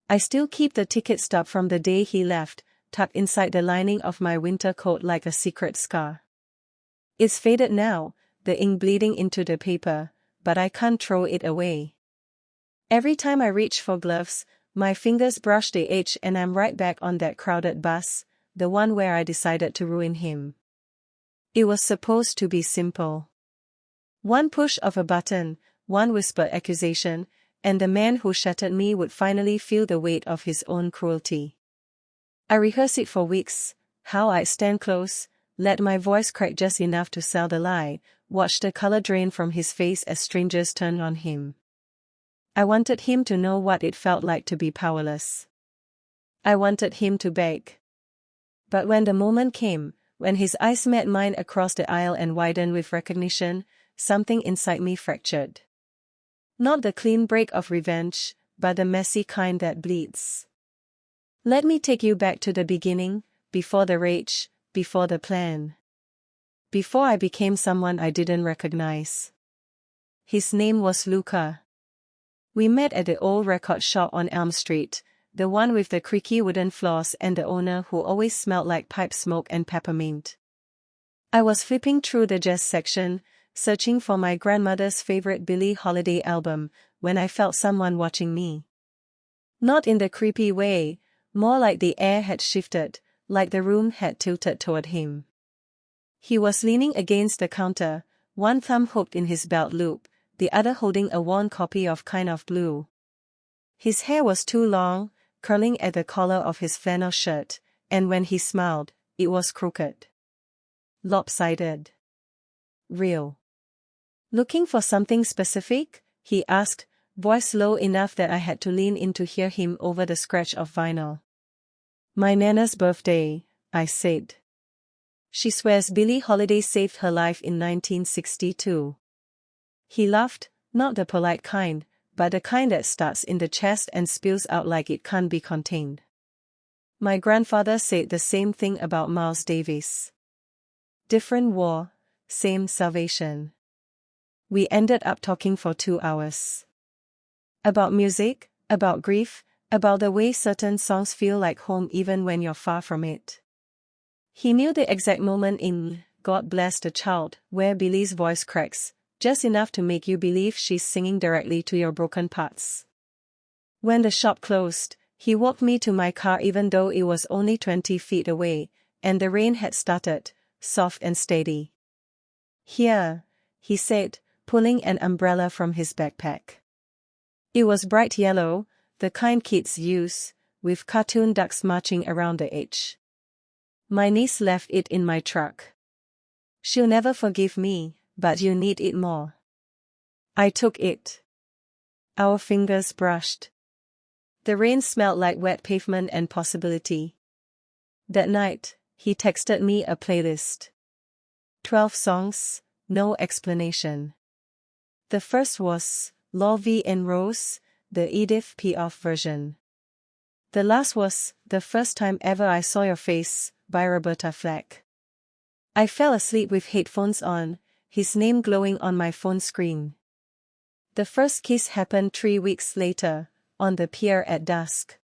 I still keep the ticket stub from the day he left, tucked inside the lining of my winter coat like a secret scar. It's faded now, the ink bleeding into the paper, but I can't throw it away. Every time I reach for gloves, my fingers brush the edge and I'm right back on that crowded bus, the one where I decided to ruin him. It was supposed to be simple. One push of a button, one whispered accusation, and the man who shattered me would finally feel the weight of his own cruelty. I rehearsed it for weeks, how I'd stand close, let my voice crack just enough to sell the lie, watch the color drain from his face as strangers turned on him. I wanted him to know what it felt like to be powerless. I wanted him to beg. But when the moment came, when his eyes met mine across the aisle and widened with recognition, something inside me fractured. Not the clean break of revenge, but the messy kind that bleeds. Let me take you back to the beginning, before the rage, before the plan. Before I became someone I didn't recognize. His name was Luca. We met at the old record shop on Elm Street, the one with the creaky wooden floors and the owner who always smelled like pipe smoke and peppermint. I was flipping through the jazz section, searching for my grandmother's favorite Billie Holiday album, when I felt someone watching me. Not in the creepy way, more like the air had shifted, like the room had tilted toward him. He was leaning against the counter, one thumb hooked in his belt loop, the other holding a worn copy of Kind of Blue. His hair was too long, curling at the collar of his flannel shirt, and when he smiled, it was crooked. Lopsided. Real. Looking for something specific? He asked, voice low enough that I had to lean in to hear him over the scratch of vinyl. My Nana's birthday, I said. She swears Billie Holiday saved her life in 1962. He laughed, not the polite kind, but the kind that starts in the chest and spills out like it can't be contained. My grandfather said the same thing about Miles Davis. Different war, same salvation. We ended up talking for 2 hours. About music, about grief, about the way certain songs feel like home even when you're far from it. He knew the exact moment in God Bless the Child where Billie's voice cracks, just enough to make you believe she's singing directly to your broken parts. When the shop closed, he walked me to my car even though it was only 20 feet away, and the rain had started, soft and steady. Here, he said, pulling an umbrella from his backpack. It was bright yellow, the kind kids use, with cartoon ducks marching around the edge. My niece left it in my truck. She'll never forgive me, but you need it more. I took it. Our fingers brushed. The rain smelled like wet pavement and possibility. That night, he texted me a playlist. 12 songs, no explanation. The first was La Vie en Rose, the Edith Piaf version. The last was The First Time Ever I Saw Your Face, by Roberta Flack. I fell asleep with headphones on, his name glowing on my phone screen. The first kiss happened 3 weeks later, on the pier at dusk.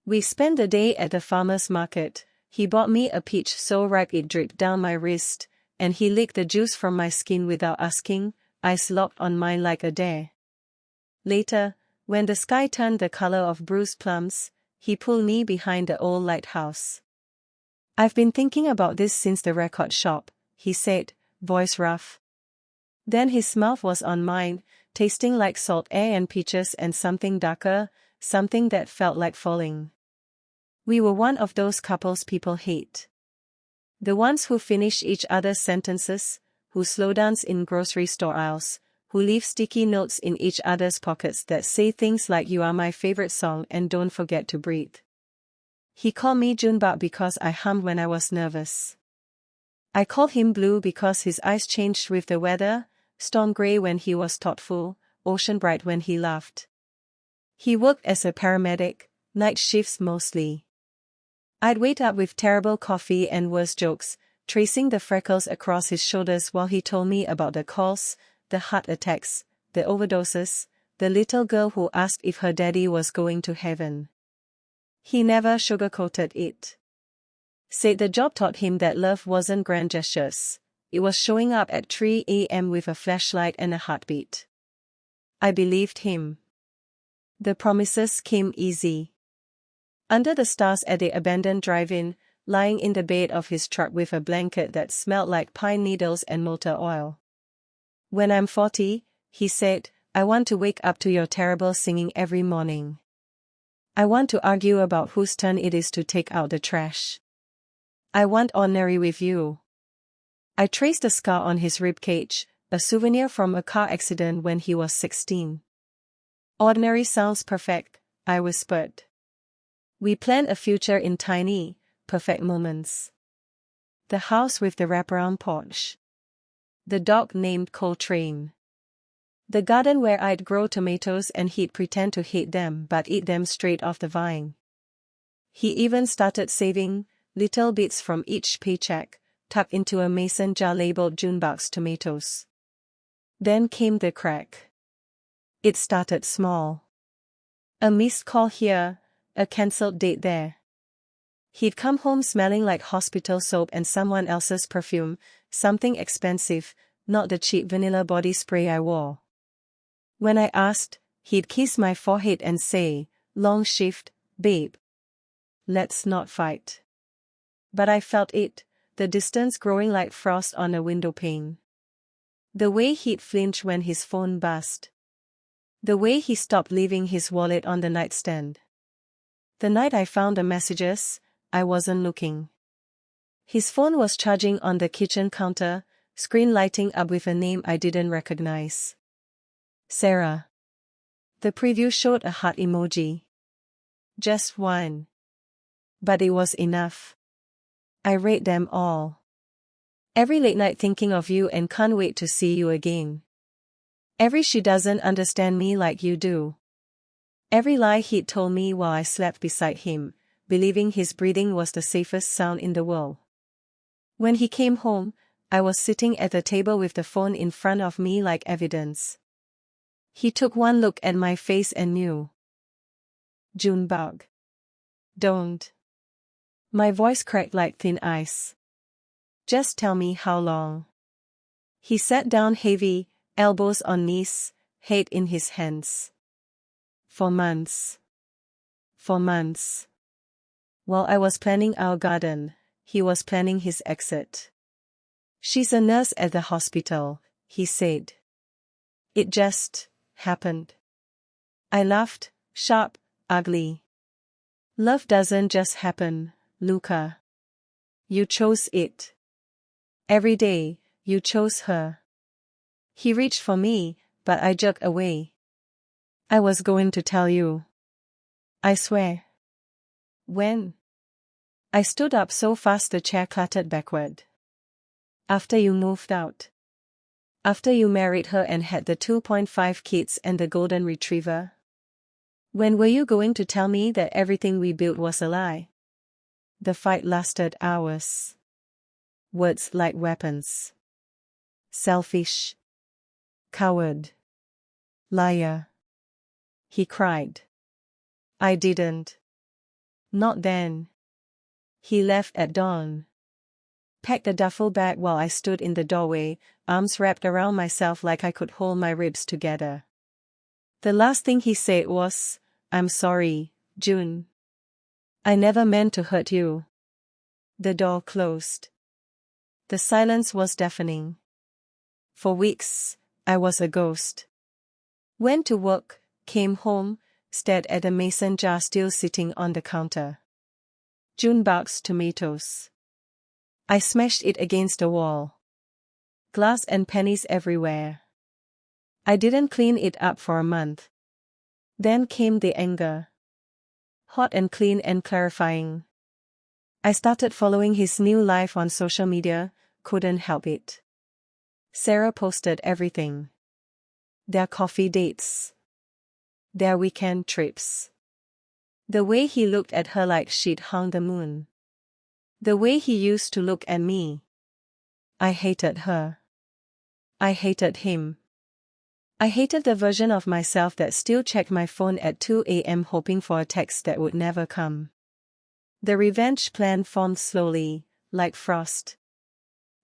We spent the day at the farmer's market. He bought me a peach so ripe it dripped down my wrist, and he licked the juice from my skin without asking, eyes locked on mine like a dare. Later, when the sky turned the color of bruised plums, he pulled me behind the old lighthouse. I've been thinking about this since the record shop, he said, voice rough. Then his mouth was on mine, tasting like salt air and peaches and something darker, something that felt like falling. We were one of those couples people hate. The ones who finish each other's sentences, who slow dance in grocery store aisles, who leave sticky notes in each other's pockets that say things like "You are my favorite song" and "Don't forget to breathe." He called me Junebug because I hummed when I was nervous. I called him Blue because his eyes changed with the weather, storm gray when he was thoughtful, ocean bright when he laughed. He worked as a paramedic, night shifts mostly. I'd wait up with terrible coffee and worse jokes, tracing the freckles across his shoulders while he told me about the calls, the heart attacks, the overdoses, the little girl who asked if her daddy was going to heaven. He never sugarcoated it. Said the job taught him that love wasn't grand gestures. It was showing up at 3 a.m. with a flashlight and a heartbeat. I believed him. The promises came easy. Under the stars at the abandoned drive-in, lying in the bed of his truck with a blanket that smelled like pine needles and motor oil. When I'm 40, he said, I want to wake up to your terrible singing every morning. I want to argue about whose turn it is to take out the trash. I want ordinary with you. I traced a scar on his ribcage, a souvenir from a car accident when he was 16. Ordinary sounds perfect, I whispered. We planned a future in tiny, perfect moments. The house with the wraparound porch. The dog named Coltrane. The garden where I'd grow tomatoes and he'd pretend to hate them but eat them straight off the vine. He even started saving little bits from each paycheck, tucked into a mason jar labeled Junebug's tomatoes. Then came the crack. It started small. A missed call here, a cancelled date there. He'd come home smelling like hospital soap and someone else's perfume, something expensive, not the cheap vanilla body spray I wore. When I asked, he'd kiss my forehead and say, long shift, babe. Let's not fight. But I felt it, the distance growing like frost on a window pane. The way he'd flinch when his phone buzzed. The way he stopped leaving his wallet on the nightstand. The night I found the messages, I wasn't looking. His phone was charging on the kitchen counter, screen lighting up with a name I didn't recognize. Sarah. The preview showed a heart emoji. Just one. But it was enough. I read them all. Every late night thinking of you and can't wait to see you again. Every she doesn't understand me like you do. Every lie he'd told me while I slept beside him, believing his breathing was the safest sound in the world. When he came home, I was sitting at the table with the phone in front of me like evidence. He took one look at my face and knew. Junebug. Don't. My voice cracked like thin ice. Just tell me how long. He sat down heavy, elbows on knees, head in his hands. 4 months. 4 months. While I was planning our garden, he was planning his exit. She's a nurse at the hospital, he said. It just happened. I laughed, sharp, ugly. Love doesn't just happen, Luca. You chose it. Every day, you chose her. He reached for me, but I jerked away. I was going to tell you. I swear. When? I stood up so fast the chair clattered backward. After you moved out. After you married her and had the 2.5 kids and the golden retriever. When were you going to tell me that everything we built was a lie? The fight lasted hours. Words like weapons. Selfish. Coward. Liar. He cried. I didn't. Not then. He left at dawn. Packed a duffel bag while I stood in the doorway, arms wrapped around myself like I could hold my ribs together. The last thing he said was, I'm sorry, June. I never meant to hurt you. The door closed. The silence was deafening. For weeks, I was a ghost. Went to work, came home, stared at a mason jar still sitting on the counter. Junebug's tomatoes. I smashed it against the wall. Glass and pennies everywhere. I didn't clean it up for a month. Then came the anger. Hot and clean and clarifying. I started following his new life on social media, couldn't help it. Sarah posted everything. Their coffee dates. Their weekend trips. The way he looked at her like she'd hung the moon. The way he used to look at me. I hated her. I hated him. I hated the version of myself that still checked my phone at 2 a.m. hoping for a text that would never come. The revenge plan formed slowly, like frost.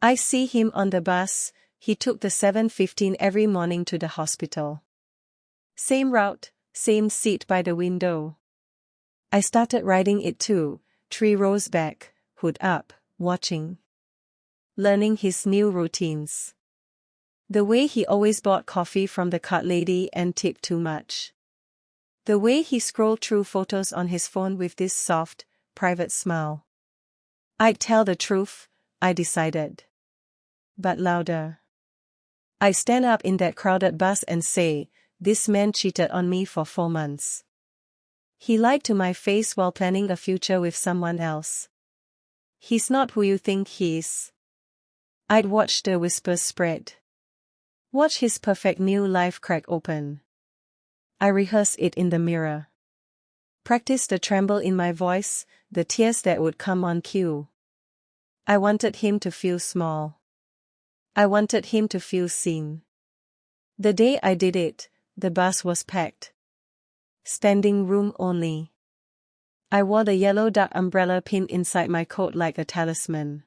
I see him on the bus. He took the 7:15 every morning to the hospital. Same route, same seat by the window. I started riding it too, 3 rows back, hood up, watching. Learning his new routines. The way he always bought coffee from the cart lady and tipped too much. The way he scrolled through photos on his phone with this soft, private smile. I'd tell the truth, I decided. But louder. I stand up in that crowded bus and say, this man cheated on me for 4 months. He lied to my face while planning a future with someone else. He's not who you think he is. I'd watch the whispers spread. Watch his perfect new life crack open. I rehearse it in the mirror. Practice the tremble in my voice, the tears that would come on cue. I wanted him to feel small. I wanted him to feel seen. The day I did it, the bus was packed. Standing room only. I wore the yellow duck umbrella pinned inside my coat like a talisman.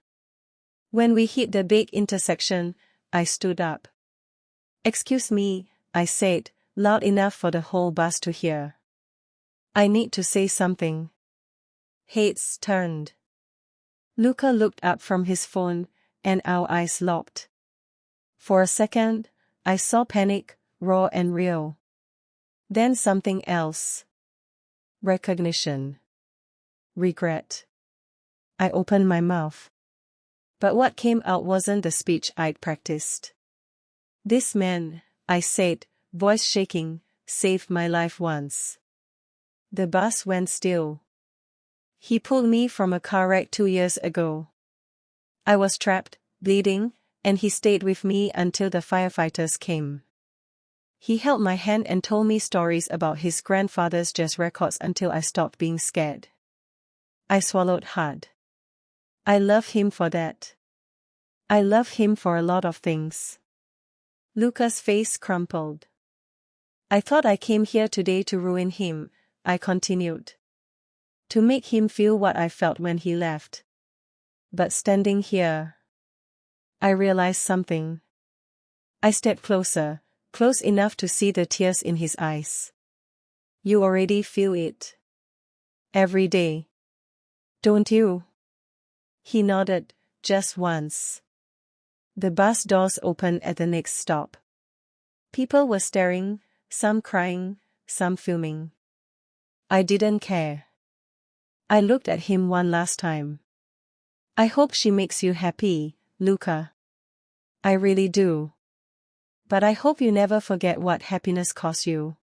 When we hit the big intersection, I stood up. Excuse me, I said, loud enough for the whole bus to hear. I need to say something. Heads turned. Luca looked up from his phone, and our eyes locked. For a second, I saw panic, raw and real. Then something else. Recognition. Regret. I opened my mouth. But what came out wasn't the speech I'd practiced. This man, I said, voice shaking, saved my life once. The bus went still. He pulled me from a car wreck 2 years ago. I was trapped, bleeding, and he stayed with me until the firefighters came. He held my hand and told me stories about his grandfather's jazz records until I stopped being scared. I swallowed hard. I love him for that. I love him for a lot of things. Luca's face crumpled. I thought I came here today to ruin him, I continued. To make him feel what I felt when he left. But standing here, I realized something. I stepped closer, close enough to see the tears in his eyes. You already feel it. Every day. Don't you? He nodded, just once. The bus doors opened at the next stop. People were staring, some crying, some filming. I didn't care. I looked at him one last time. I hope she makes you happy, Luca. I really do. But I hope you never forget what happiness costs you.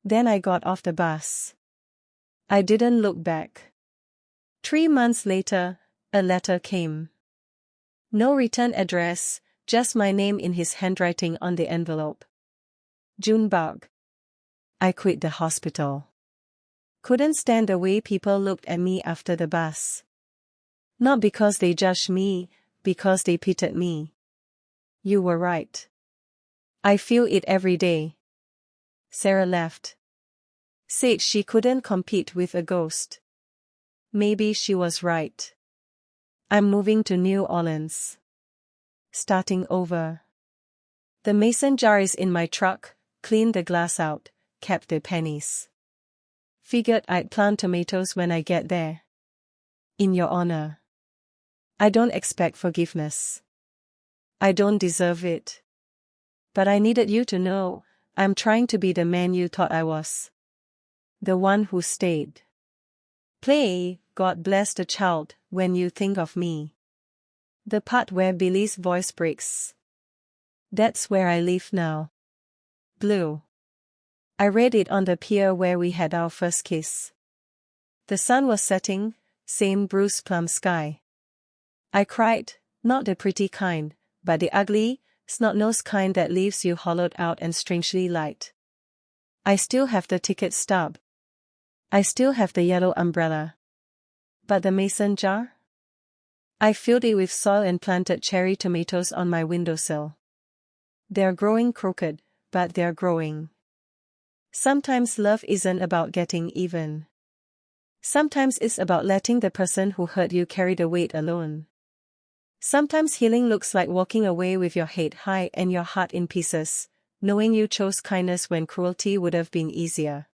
Then I got off the bus. I didn't look back. 3 months later, a letter came. No return address, just my name in his handwriting on the envelope. Junebug. I quit the hospital. Couldn't stand the way people looked at me after the bus. Not because they judged me, because they pitied me. You were right. I feel it every day. Sarah left. Said she couldn't compete with a ghost. Maybe she was right. I'm moving to New Orleans. Starting over. The mason jar is in my truck, cleaned the glass out, kept the pennies. Figured I'd plant tomatoes when I get there. In your honor. I don't expect forgiveness. I don't deserve it. But I needed you to know, I'm trying to be the man you thought I was. The one who stayed. Play, God bless the child, when you think of me. The part where Billy's voice breaks. That's where I live now. Blue. I read it on the pier where we had our first kiss. The sun was setting, same bruised plum sky. I cried, not the pretty kind, but the ugly, snot-nosed kind that leaves you hollowed out and strangely light. I still have the ticket stub. I still have the yellow umbrella. But the mason jar? I filled it with soil and planted cherry tomatoes on my windowsill. They're growing crooked, but they're growing. Sometimes love isn't about getting even. Sometimes it's about letting the person who hurt you carry the weight alone. Sometimes healing looks like walking away with your head high and your heart in pieces, knowing you chose kindness when cruelty would have been easier.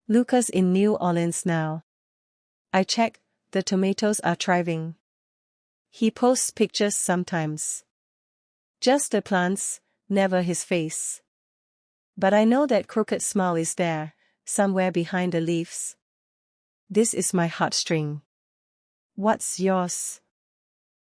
Lucas in New Orleans now. I check, the tomatoes are thriving. He posts pictures sometimes. Just the plants, never his face. But I know that crooked smile is there, somewhere behind the leaves. This is my heartstring. What's yours?